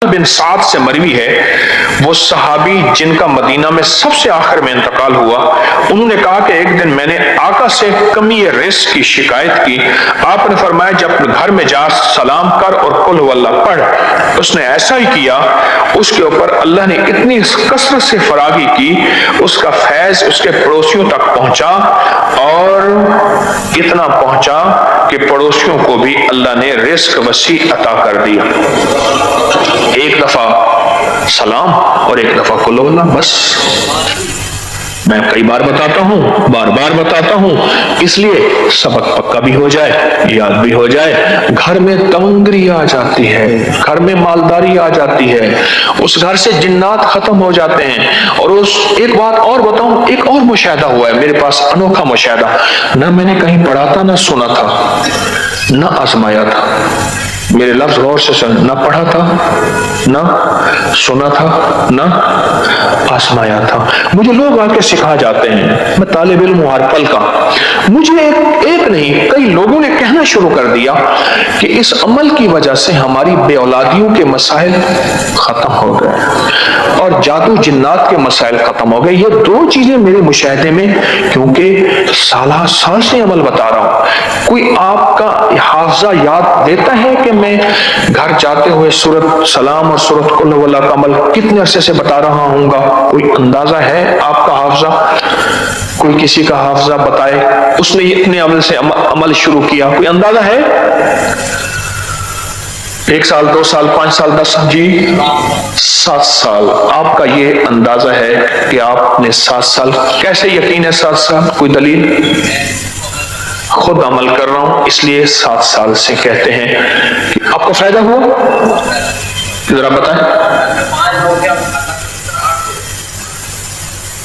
بن سعد سے مروی ہے، وہ صحابی جن کا مدینہ میں سب سے آخر میں انتقال ہوا، انہوں نے کہا کہ ایک دن میں نے آقا سے کمی رزق کی شکایت کی۔ آپ نے فرمایا جب گھر میں جا سلام کر اور قل هو اللہ پڑھ۔ اس نے ایسا ہی کیا، اس کے اوپر اللہ نے اتنی کثرت سے فراغی کی، اس کا فیض اس کے پڑوسیوں تک پہنچا، اور اتنا پہنچا کہ پڑوسیوں کو بھی اللہ نے رزق وسیع عطا کر دیا۔ ایک دفعہ سلام اور ایک دفعہ قل هو اللہ، بس۔ میں کئی بار بتاتا ہوں، بار بار بتاتا ہوں، اس لیے سبق پکا بھی ہو جائے، یاد بھی ہو جائے۔ گھر میں تمنگری آ جاتی ہے، گھر میں مالداری آ جاتی ہے، اس گھر سے جنات ختم ہو جاتے ہیں۔ اور ایک بات اور بتاؤں، ایک اور مشاہدہ ہوا ہے میرے پاس، انوکھا مشاہدہ، نہ میں نے کہیں پڑھا تھا، نہ سنا تھا، نہ آزمایا تھا۔ میرے لفظ غور سے سن، نہ پڑھا تھا، نہ سنا تھا، نہ آزمایا تھا۔ مجھے لوگ آ کے سکھا جاتے ہیں، میں طالب علم ہوں ہر پل کا، مجھے ایک نہیں کئی لوگوں نے کہنا شروع کر دیا کہ اس عمل کی وجہ سے ہماری بے اولادیوں کے مسائل ختم ہو گئے اور جادو جنات کے مسائل ختم ہو گئے۔ یہ دو چیزیں میرے مشاہدے میں، کیونکہ سالہ سال سے عمل بتا رہا ہوں۔ کوئی آپ کا حافظہ یاد دیتا ہے کہ میں گھر جاتے ہوئے سورۃ سلام اور سورۃ قل هو اللہ کا عمل کتنے عرصے سے بتا رہا ہوں گا؟ کوئی اندازہ ہے آپ کا حافظہ؟ کوئی کسی کا حافظہ بتائے اس نے اتنے عمل سے عمل شروع کیا، کوئی اندازہ ہے؟ 1 سال 2 سال 5 سال 10 سال؟ جی 7 سال۔ آپ کا یہ اندازہ ہے کہ آپ نے 7 سال، کیسے یقین ہے 7 سال؟ کوئی دلیل؟ خود عمل کر رہا ہوں اس لیے 7 سال سے کہتے ہیں۔ آپ کو فائدہ ہوا؟ ذرا بتائیں۔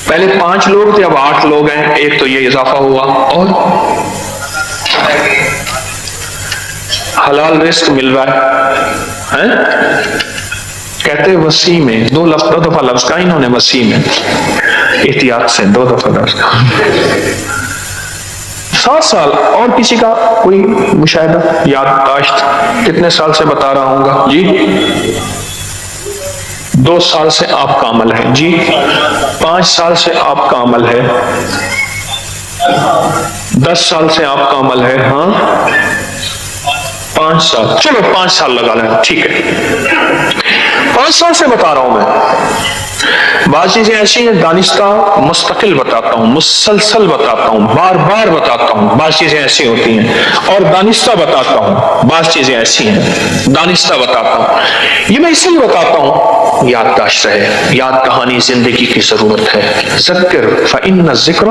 پہلے 5 لوگ تھے، اب 8 لوگ ہیں، ایک تو یہ اضافہ ہوا، اور حلال رزق مل رہا ہے۔ کہتے وسیع میں، 2 دفعہ لفظ کا انہوں نے، وسیع میں، احتیاط سے 2 دفعہ لفظ کا۔ 7 سال۔ اور کسی کا کوئی مشاہدہ، یادداشت؟ کتنے سال سے بتا رہا ہوں گا؟ جی 2 سال سے آپ کا عمل ہے؟ جی 5 سال سے آپ کا عمل ہے؟ 10 سال سے آپ کا عمل ہے؟ ہاں 5 سال، چلو 5 سال لگا لیں، ٹھیک ہے، 5 سال سے بتا رہا ہوں میں۔ بعض چیزیں ایسی ہیں دانستہ مستقل بتاتا ہوں، مسلسل بتاتا ہوں، بار بار بتاتا ہوں، بعض چیزیں ایسی ہوتی ہیں، اور دانستہ بتاتا ہوں، بعض چیزیں ایسی ہیں دانستہ بتاتا ہوں۔ یہ میں اس لیے بتاتا ہوں یادداشت رہے، یاد دہانی زندگی کی ضرورت ہے۔ ذکر فإن الذکر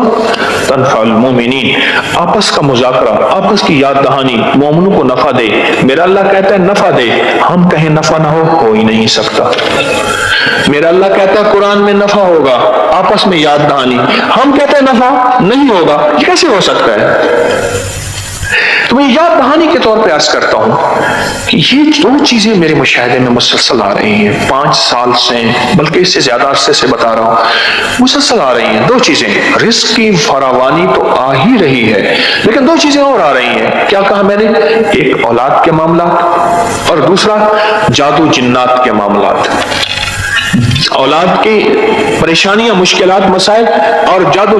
تنفع المؤمنین، آپس کا مذاکرہ، آپس کی یاد دہانی مومنوں کو نفع دے۔ میرا اللہ کہتا ہے نفع دے، ہم کہیں نفع نہ ہو ہی نہیں سکتا۔ میرا اللہ کہتا ہے قرآن میں نفع ہوگا، آپس میں یاد دہانی، ہم کہتے ہیں نفع نہیں ہوگا، یہ کیسے ہو سکتا ہے؟ تو میں یاد دہانی کے طور پہ عرض کرتا ہوں کہ یہ 2 چیزیں میرے مشاہدے میں مسلسل آ رہی ہیں، 5 سال سے، بلکہ اس سے زیادہ عرصے سے بتا رہا ہوں، مسلسل آ رہی ہیں 2 چیزیں۔ رزق کی فراوانی تو آ ہی رہی ہے، لیکن 2 چیزیں اور آ رہی ہیں۔ کیا کہا میں نے؟ ایک اولاد کے معاملات، اور دوسرا جادو جنات کے معاملات۔ اولاد کی پریشانیاں، مشکلات، مسائل، اور جادو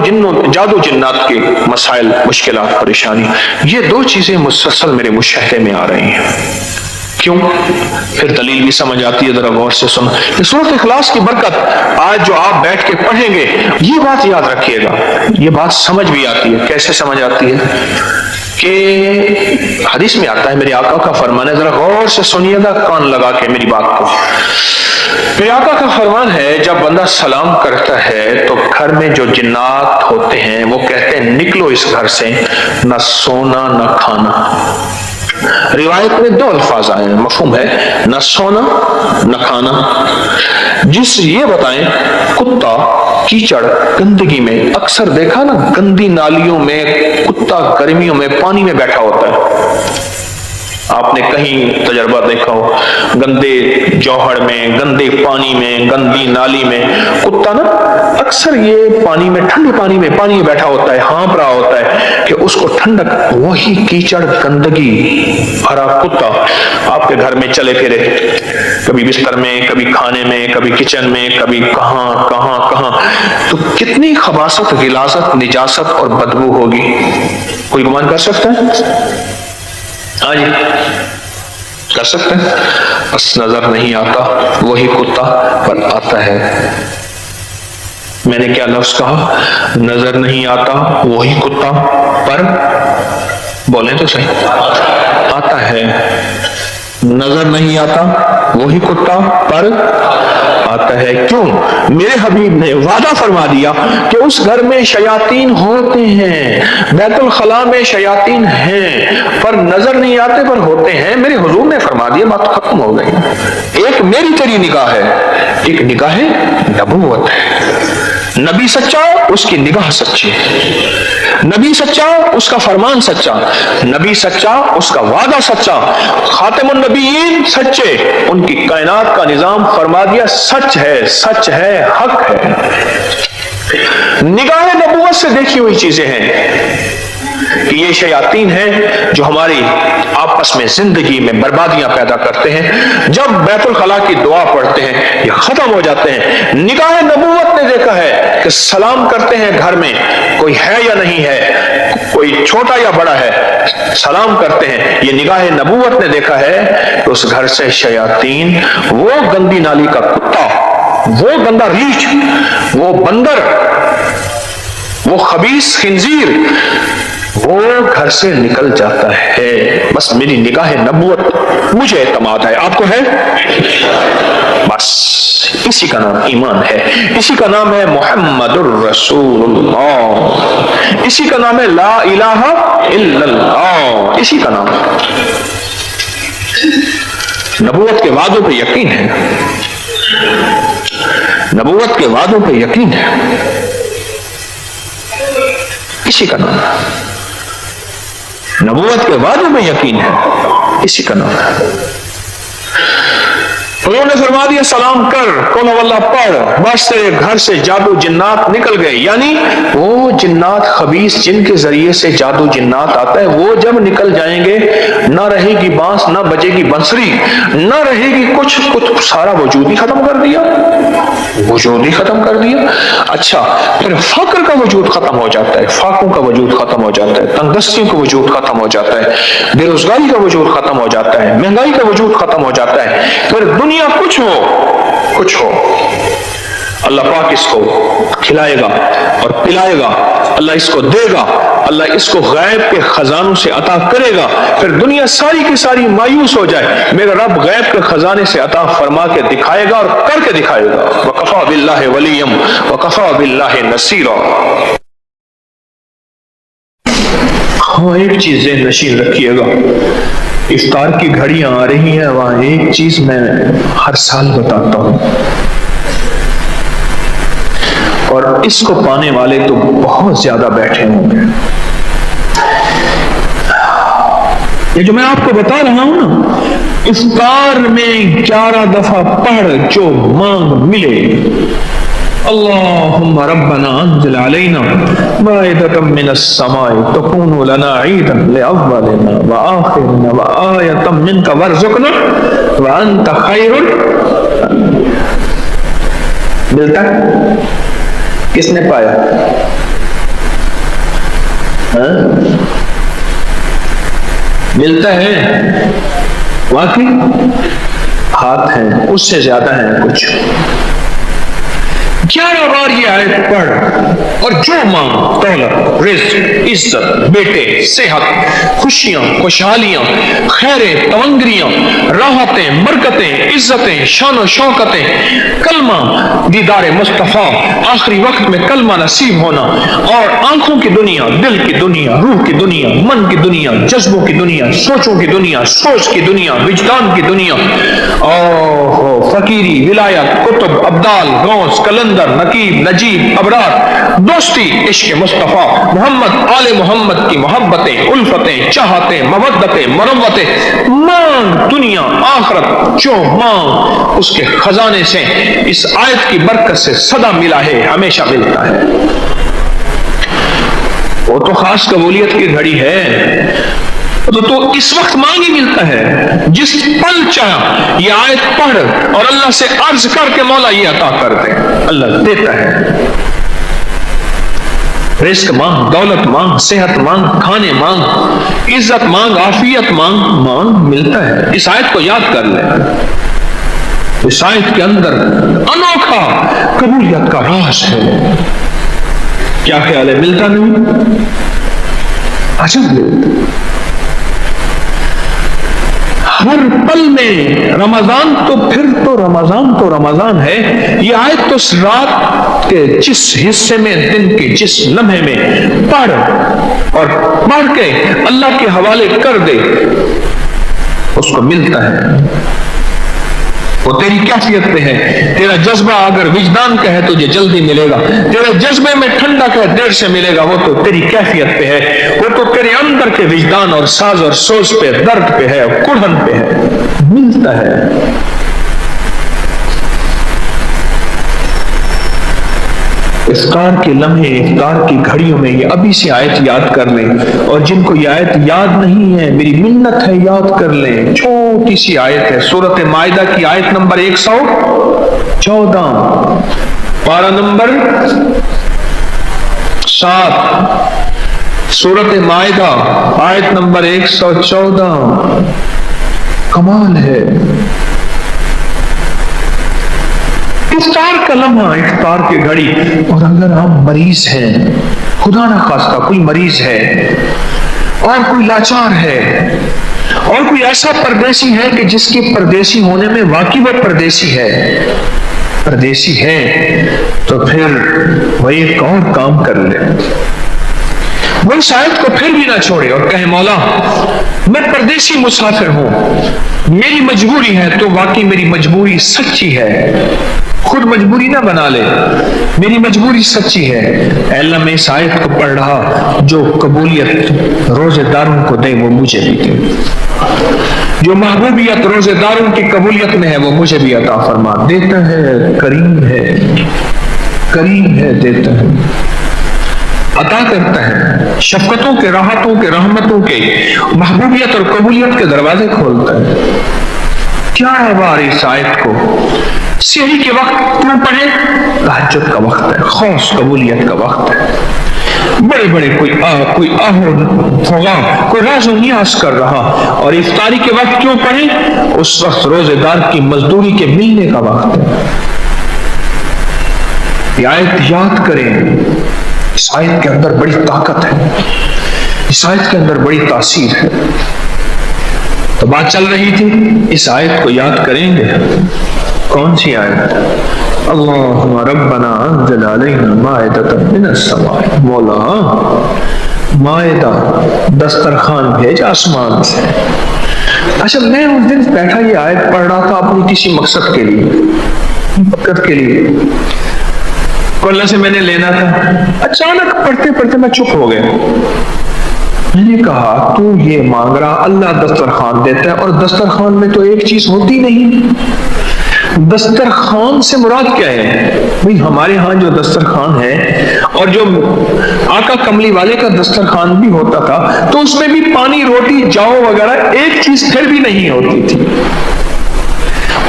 جنات کے مسائل، مشکلات، پریشانی، یہ 2 چیزیں مسلسل میرے مشاہدے میں آ رہی ہیں۔ کیوں؟ پھر دلیل بھی سمجھ آتی ہے، ذرا غور سے سنو۔ سورۃ اخلاص کی برکت آج جو آپ بیٹھ کے پڑھیں گے، یہ بات یاد رکھیے گا، یہ بات سمجھ بھی آتی ہے۔ کیسے سمجھ آتی ہے؟ کہ حدیث میں آتا ہے، میرے آقا کا فرمان ہے، ذرا غور سے سنیے گا کان لگا کے میری بات کو۔ میرے آقا کا فرمان ہے جب بندہ سلام کرتا ہے تو گھر میں جو جنات ہوتے ہیں وہ کہتے ہیں نکلو اس گھر سے، نہ سونا نہ کھانا۔ روایت میں 2 الفاظ آئے ہیں، مفہوم ہے، نہ سونا نہ کھانا۔ جس یہ بتائیں کتا کیچڑ گندگی میں، اکثر دیکھا نا گندی نالیوں میں کتا گرمیوں میں پانی میں بیٹھا ہوتا ہے، آپ نے کہیں تجربہ دیکھا ہو، گندے جوہر میں، گندے پانی میں، گندی نالی میں کتا نا اکثر یہ پانی میں، ٹھنڈے پانی میں بیٹھا ہوتا ہے، ہانپ رہا ہوتا ہے کہ اس کو ٹھنڈک، وہی کیچڑ گندگی بھرا کتا آپ کے گھر میں چلے پھرے، کبھی بستر میں، کبھی کھانے میں، کبھی کچن میں، کبھی کہاں کہاں کہاں، تو کتنی خباثت، غلاظت، نجاست اور بدبو ہوگی، کوئی گمان کر سکتا ہے؟ ہاں جی کر سکتے ہیں؟ بس نظر نہیں آتا وہی کتا، پر آتا ہے۔ میں نے کیا لفظ کہا؟ نظر نہیں آتا وہی کتا، پر بولیں تو صحیح، آتا ہے۔ نظر نہیں آتا وہی کتا، پر آتا ہے۔ کیوں؟ میرے حبیب نے وعدہ فرما دیا کہ اس گھر میں شیاطین ہوتے ہیں، بیت الخلاء میں شیاطین ہیں، پر نظر نہیں آتے، پر ہوتے ہیں۔ میرے حضور نے فرما دیا، بات ختم ہو گئی۔ ایک میری تیری نگاہ ہے، ایک نگاہ نبوت ہے۔ نبی سچا، اس کی نگاہ سچی، نبی سچا، اس کا فرمان سچا، نبی سچا، اس کا وعدہ سچا، خاتم النبیین سچے، ان کی کائنات کا نظام فرما دیا سچ ہے، سچ ہے، حق ہے۔ نگاہ نبوت سے دیکھی ہوئی چیزیں ہیں کہ یہ شیاطین ہیں جو ہماری آپس میں زندگی میں بربادیاں پیدا کرتے ہیں۔ جب بیت الخلاء کی دعا پڑھتے ہیں یہ ختم ہو جاتے ہیں۔ نگاہ نبوت نے دیکھا ہے کہ سلام کرتے ہیں گھر میں، کوئی ہے یا نہیں ہے، کوئی چھوٹا یا بڑا ہے، سلام کرتے ہیں۔ یہ نگاہ نبوت نے دیکھا ہے کہ اس گھر سے شیاطین، وہ گندی نالی کا کتا، وہ گندا ریچھ، وہ بندر، وہ خبیث خنزیر، وہ گھر سے نکل جاتا ہے۔ بس میری نگاہ نبوت، مجھے اعتماد ہے، آپ کو ہے؟ بس اسی کا نام ایمان ہے، اسی کا نام ہے محمد الرسول اللہ، اسی کا نام ہے لا الہ الا اللہ، اسی کا نام ہے۔ نبوت کے وعدوں پہ یقین ہے، نبوت کے وعدوں پہ یقین ہے، اسی کا نام ہے۔ نبوت کے وعدوں میں یقین ہے، اسی کا نام ہے۔ انہوں نے فرما دیا سلام کر، قل هو اللہ پڑھ، بس تیرے گھر سے جادو جنات نکل گئے۔ یعنی وہ جنات، خبیث جن کے ذریعے سے جادو جنات آتا ہے، وہ جب نکل جائیں گے، نہ رہے گی بانس، نہ بجے گی بنسری، نہ رہے گی کچھ، سارا وجود ہی ختم کر دیا، وجود ہی ختم کر دیا۔ اچھا پھر فقر کا وجود ختم ہو جاتا ہے، فاقوں کا وجود ختم ہو جاتا ہے، تنگدستیوں کا وجود ختم ہو جاتا ہے، بے روزگاری کا وجود ختم ہو جاتا ہے، مہنگائی کا وجود ختم ہو جاتا ہے۔ پھر دنیا کچھ ہو، اللہ پاک اس کو کھلائے گا اور پلائے گا، اللہ اس کو دے گا، اللہ اس کو غیب کے خزانوں سے عطا کرے گا۔ پھر دنیا ساری کی ساری مایوس ہو جائے، میرا رب غیب کے خزانے سے عطا فرما کے دکھائے گا اور کر کے دکھائے گا۔ وَكَفَى بِاللَّهِ وَلِيًّا وَكَفَى بِاللَّهِ نَصِيرًا۔ ہاں ایک چیز ذہن نشین رکھیے گا، افطار کی گھڑیاں آ رہی ہیں، وہاں ایک چیز میں ہر سال بتاتا ہوں، اور اس کو پانے والے تو بہت زیادہ بیٹھے ہوں گے۔ یہ جو میں آپ کو بتا رہا ہوں نا، افطار میں 11 دفعہ پڑھ جو مانگ ملے۔ اللہم ربنا انزل علینا مائدۃ من السماء تکون لنا عیدا لأولنا وآخرنا وآیۃ منک وارزقنا وانت خیر۔ ملتا ہے؟ کس نے پایا؟ ملتا ہے؟ واقعی ہاتھ ہیں، اس سے زیادہ ہیں کچھ۔ 11 بار یہ آیت پڑھ اور جو مانگ، دولت، رزق، عزت، بیٹے، صحت، خوشیاں، خوشحالیاں، خیریں، تونگریاں، راحتیں، برکتیں، عزتیں، شان و شوکتیں، کلمہ، دیدار مصطفیٰ، آخری وقت میں کلمہ نصیب ہونا، اور آنکھوں کی دنیا، دل کی دنیا، روح کی دنیا، من کی دنیا، جذبوں کی دنیا، سوچوں کی دنیا، سوچ کی دنیا، وجدان کی دنیا، اوہ فقیری، ولایت، کتب، ابدال، غوث، کلندر، نقیب، نجیب، ابرار، دوستی، عشق مصطفیٰ محمد، آل محمد کی محبتیں، الفتیں، چاہتیں، مودتیں، مروتیں، مانگ دنیا آخرت جو مانگ اس کے خزانے سے اس آیت کی برکت سے سدا ملا ہے، ہمیشہ ملتا ہے۔ وہ تو خاص قبولیت کی گھڑی ہے، تو اس وقت مانگی ملتا ہے، جس پل چاہ یہ آیت پڑھ اور اللہ سے عرض کر کے مولا یہ عطا کر دے، اللہ دیتا ہے۔ رزق مانگ، دولت مانگ، صحت مانگ، کھانے مانگ، عزت مانگ، عافیت مانگ، مانگ ملتا ہے۔ اس آیت کو یاد کر لیں، اس آیت کے اندر انوکھا قبولیت کا راز ہے۔ کیا خیال ہے، ملتا نہیں؟ عجب ملتا ہر پل میں۔ رمضان تو پھر تو رمضان ہے۔ یہ آیت تو اس رات کے جس حصے میں، دن کے جس لمحے میں پڑھ اور پڑھ کے اللہ کے حوالے کر دے، اس کو ملتا ہے۔ وہ تیری کیفیت پہ ہے۔ تیرا جذبہ اگر وجدان کا ہے تو یہ جلدی ملے گا، تیرے جذبے میں ٹھنڈک ہے دیر سے ملے گا، وہ تو تیری کیفیت پہ ہے، وہ تو تیرے اندر کے وجدان اور ساز اور سوز پہ، درد پہ ہے، کڑھن پہ ہے، ملتا ہے۔ افطار کے لمحے، افطار کی گھڑیوں میں یہ ابھی سے آیت یاد کر لیں، اور جن کو یہ آیت یاد نہیں ہے میری منت ہے یاد کر لیں۔ چھوٹی سی آیت ہے، سورۃ مائدہ کی آیت نمبر 114، پارہ نمبر 7، سورۃ مائدہ آیت نمبر 114۔ کمال ہے۔ افطار کا لمحہ، افطار کی گھڑی، اور اگر آپ مریض ہیں، خدا نہ خواستہ کوئی مریض ہے اور کوئی لاچار ہے اور کوئی ایسا پردیسی ہے کہ جس کے پردیسی ہونے میں واقعی وہ پردیسی ہے، تو پھر وہ ایک اور کام کر لے، وہ اس آیت کو پھر بھی نہ چھوڑے اور کہے مولا میں پردیسی مسافر ہوں، میری مجبوری ہے، تو واقعی میری مجبوری سچی ہے، خود مجبوری نہ بنا لے، میری مجبوری سچی ہے، اے اللہ میں اس آیت کو پڑھ رہا، جو قبولیت روزے داروں کو دے وہ مجھے بھی دے، جو محبوبیت روزے داروں کی قبولیت میں ہے وہ مجھے بھی عطا فرما۔ دیتا ہے، کریم ہے، دیتا ہے، عطا کرتا ہے، شفقتوں کے، راحتوں کے، رحمتوں کے، محبوبیت اور قبولیت کے دروازے کھولتا ہے۔ کیا ہے بار اس آیت کو سحری کے وقت کیوں پڑھے؟ تہجد کا وقت ہے، خاص قبولیت کا وقت ہے، بڑے بڑے کوئی آہو فغاں، کوئی راز و نیاز کر رہا، اور افطاری کے وقت کیوں پڑھے؟ اس وقت روزے دار کی مزدوری کے ملنے کا وقت ہے۔ یہ آیت یاد کریں، اس آیت کے اندر بڑی طاقت ہے، اس آیت کے اندر بڑی تاثیر ہے۔ تو بات چل رہی تھی، اس آیت کو یاد کریں گے۔ کون سی آیت؟ اللہم ربنا انزل علینا مائدۃ من السماء، مولا مائدہ دسترخوان بھیج آسمان سے۔ اچھا میں اس دن بیٹھا یہ آیت پڑھ رہا تھا اپنی کسی مقصد کے لیے، کو اللہ سے میں نے لینا تھا، اچانک پڑھتے پڑھتے میں چپ ہو گیا، میں نے کہا تو یہ مانگ رہا، اللہ دسترخوان دیتا ہے، اور دسترخوان میں تو ایک چیز ہوتی نہیں، دسترخوان سے مراد کیا ہے؟ بھئی ہمارے ہاں جو دسترخوان ہے اور جو آقا کملی والے کا دسترخوان بھی ہوتا تھا تو اس میں بھی پانی، روٹی، جاؤ وغیرہ ایک چیز پھر بھی نہیں ہوتی تھی،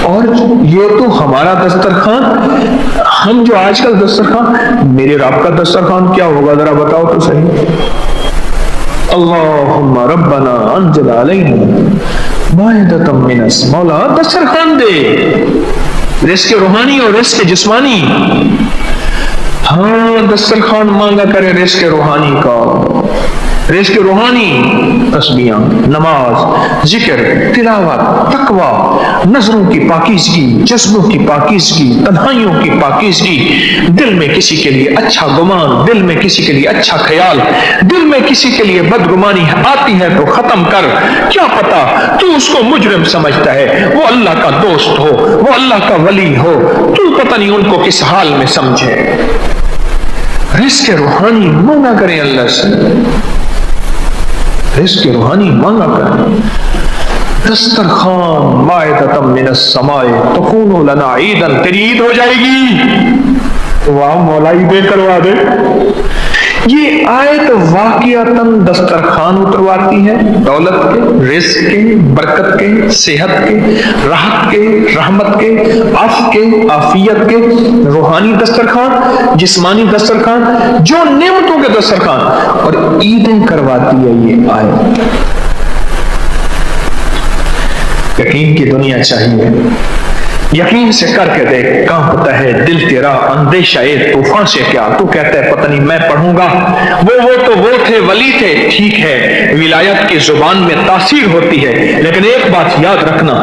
اور یہ تو ہمارا دسترخوان، ہم جو آج کل دسترخوان، میرے رب کا دسترخوان کیا ہوگا ذرا بتاؤ تو صحیح۔ اللہم ربنا انزل علینا مائدۃ من السماء، مولا دسترخوان دے، رزق روحانی اور رزق جسمانی۔ ہاں دسترخوان مانگا کرے رزق روحانی کا، رزق روحانی تسبیحاں، نماز، ذکر، تلاوت، تقوی، نظروں کی پاکیزگی، جذبوں کی پاکیزگی، تنہائیوں کی پاکیزگی، دل میں کسی کے لیے اچھا گمان، دل میں کسی کے لیے اچھا خیال، دل میں کسی کے لیے بدگمانی آتی ہے تو ختم کر، کیا پتا تو اس کو مجرم سمجھتا ہے، وہ اللہ کا دوست ہو، وہ اللہ کا ولی ہو، تو پتہ نہیں ان کو کس حال میں سمجھے۔ رزق روحانی مانگا کریں اللہ سے، رزق روحانی مانگا کریں۔ دسترخوان مائدۃ من السماء تکون لنا عیدا، تیری عید ہو جائے گی، واہ مولا عیدیں کروا دے۔ یہ آیت واقعتاً دسترخوان اترواتی ہے، دولت کے، رزق کے، برکت کے، صحت کے، راحت کے، رحمت کے، عفو کے، عافیت کے، روحانی دسترخوان، جسمانی دسترخوان، جو نعمتوں کے دسترخوان، اور عیدیں کرواتی ہے یہ آیت۔ یقین کی دنیا چاہیے، یقین سے کر کے دیکھ، کانپتا ہے دل تیرا اندیشہ طوفان سے کیا، تو کہتا ہے پتہ نہیں میں پڑھوں گا، وہ تھے ولی تھے، ٹھیک ہے ولایت کی زبان میں تاثیر ہوتی ہے، لیکن ایک بات یاد رکھنا،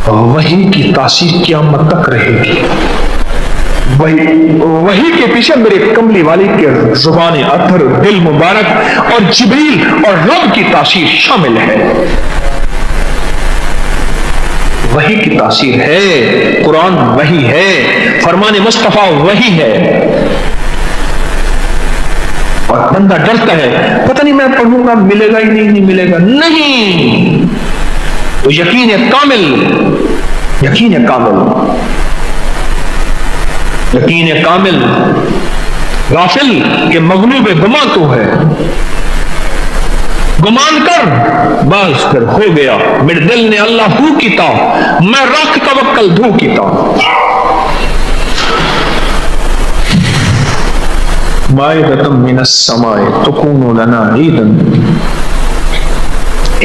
وحی کی تاثیر قیامت تک رہے گی۔ وحی کے پیچھے میرے کملی والی کے زبان اطہر، دل مبارک اور جبریل اور رب کی تاثیر شامل ہے۔ وحی کی تاثیر ہے، قرآن وحی ہے، فرمان مصطفیٰ وحی ہے، اور بندہ ڈرتا ہے پتہ نہیں میں پڑھوں گا ملے گا ہی نہیں ملے گا، نہیں، تو یقین کامل، یقین کامل، یقین کامل، غافل کہ مغلوب گمان تو ہے، گمان کر بس پھر ہو گیا، میرے دل نے اللہ ہو کیتا، میں رکھ توکل دھو کیتا۔ مائدۃ من السماء تکون لنا عیدا،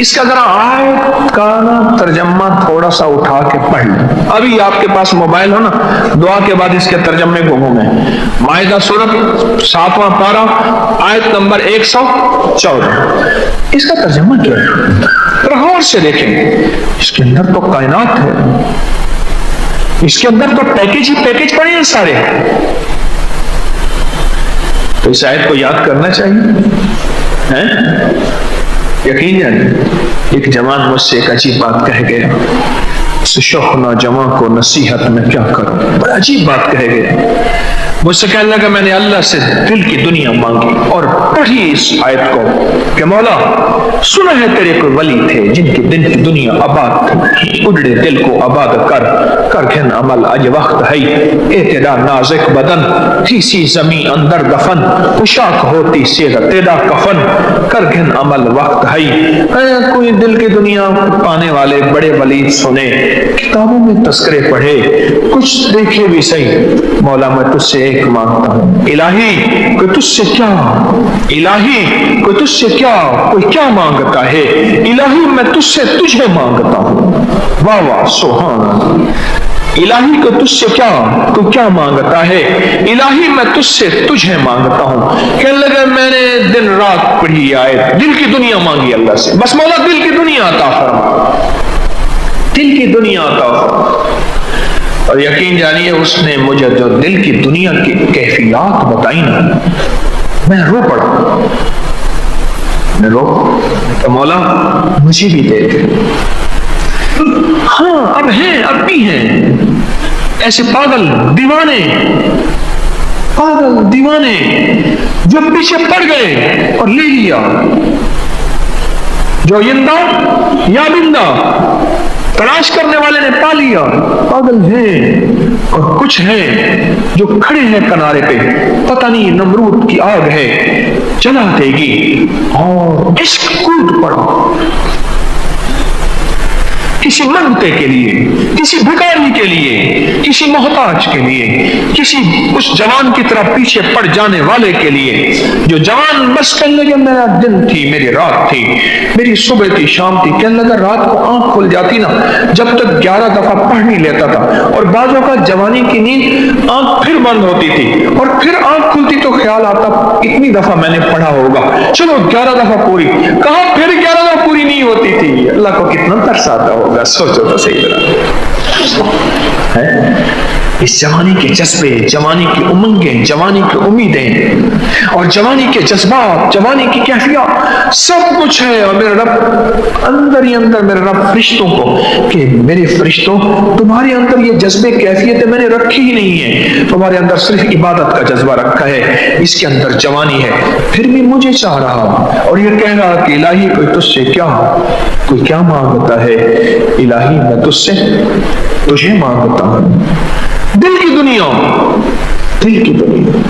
اس کا ذرا آیت کا ترجمہ تھوڑا سا اٹھا کے پڑھ لیں، ابھی آپ کے پاس موبائل ہو نا، دعا کے بعد اس کے ترجمے کو گھومیں، مائدہ سورت 7واں پارہ آیت نمبر 114، اس کا ترجمہ کیا ہے؟ غور سے دیکھیں، اس کے اندر تو کائنات ہے، اس کے اندر تو پیکج ہی پیکج پڑے ہیں سارے، تو اس آیت کو یاد کرنا چاہیے۔ یقین ایک جوان مجھ سے ایک عجیب بات کہہ گیا، اس شوق نوجوان کو نصیحت میں کیا کروں، بڑا عجیب بات کہہ گیا، مجھ سے کہنے لگا میں نے اللہ سے دل کی دنیا مانگی اور پڑھی اس آیت کو کہ مولا سنا ہے تیرے کوئی ولی تھے جن کی دل کی دنیا آباد تھی، اجڑے دل کو آباد کر گھن عمل اج وقت ہے، اے تیرا نازک بدن تھی سی زمین اندر دفن، پوشاک ہوتی سیدہ تیرا کفن، کر گھن عمل وقت ہے۔ کوئی دل کی دنیا پانے والے بڑے ولی سنے، کتابوں میں تذکرے پڑھے، کچھ دیکھے بھی صحیح، مولا میں تجھ سے ایک مانگتا ہوں، الہی کوئی تجھ سے کیا، الہی کوئی تجھ سے کیا، کوئی کیا مانگتا ہے، الہی میں تجھ سے تجھے مانگتا ہوں، واہ واہ سبحان، الہی کو تجھ سے کیا، تو کیا مانگتا ہے، الہی میں تجھ سے تجھے مانگتا ہوں۔ کہنے لگا میں نے دن رات پڑھی آیت، دل کی دنیا مانگی اللہ سے، بس مولا دل کی دنیا عطا فرما، دل کی دنیا عطا فرما۔ اور یقین جانیے اس نے مجھے جو دل کی دنیا کی کیفیات بتائی نا، میں رو پڑا، میں رو کہ مولا مجھے بھی دے دے۔ ہاں اب ہیں، اب بھی ہیں ایسے پاگل دیوانے جو پیچھے پڑ گئے اور لے لیا، جو یندہ یا بندہ تلاش کرنے والے نے پا لیا، پاگل ہیں، اور کچھ ہیں جو کھڑے ہیں کنارے پہ، پتہ نہیں نمرود کی آگ ہے جلا دے گی، اور عشق کود پڑا، کسی منگتے کے لیے، کسی بھکاری کے لیے، کسی محتاج کے لیے، کسی اس جوان کی طرح پیچھے پڑ جانے والے کے لیے جو جوان بس کہنے لگے میرا دن تھی، میری رات تھی، میری صبح تھی، شام تھی، کہنے لگا رات کو آنکھ کھل جاتی نا جب تک 11 دفعہ پڑھ نہیں لیتا تھا، اور بعضوں کا جوانی کی نیند آنکھ پھر بند ہوتی تھی اور پھر آنکھ کھلتی تو خیال آتا اتنی دفعہ میں نے پڑھا ہوگا، چلو 11 دفعہ پوری، کہاں پھر 11 دفعہ پوری نہیں ہوتی تھی، اللہ کو کتنا ترس آتا ہوگا، سوچو تو صحیح طرح ہے۔ اس جوانی کے جذبے، جوانی کی امنگیں، جوانی کی امیدیں اور جوانی کے جذبات، جوانی کی کیفیات سب کچھ ہے، اور میرا رب اندر ہی اندر، میرا رب فرشتوں کو کہ میرے فرشتوں تمہارے اندر یہ جذبے کیفیتیں میں نے رکھی ہی نہیں ہے، تمہارے اندر صرف عبادت کا جذبہ رکھا ہے، اس کے اندر جوانی ہے، پھر بھی مجھے چاہ رہا اور یہ کہہ رہا کہ الہی کوئی تجھ سے کوئی کیا مانگتا ہے، الہی میں تجھ سے تجھے مانگتا ہوں، دل کی دنیا، دل کی دنیا،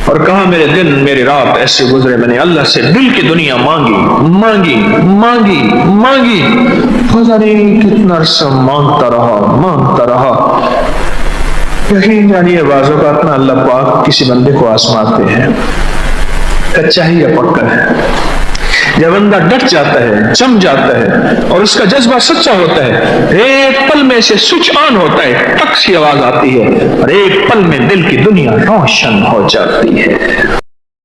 اور کہا میرے دن میری رات ایسے گزرے میں نے اللہ سے دل کی دنیا مانگی مانگی مانگی مانگی، پتہ نہیں کتنا عرصہ مانگتا رہا۔ یقین جانیے بعض اوقات نا اللہ پاک کسی بندے کو آزماتے ہیں، کچا ہی یا پکا ہے، جب بندہ ڈٹ جاتا ہے، جم جاتا ہے اور اس کا جذبہ سچا ہوتا ہے، ایک پل میں سے سوئچ آن ہوتا ہے، ٹک سی آواز آتی ہے اور ایک پل میں دل کی دنیا روشن ہو جاتی ہے۔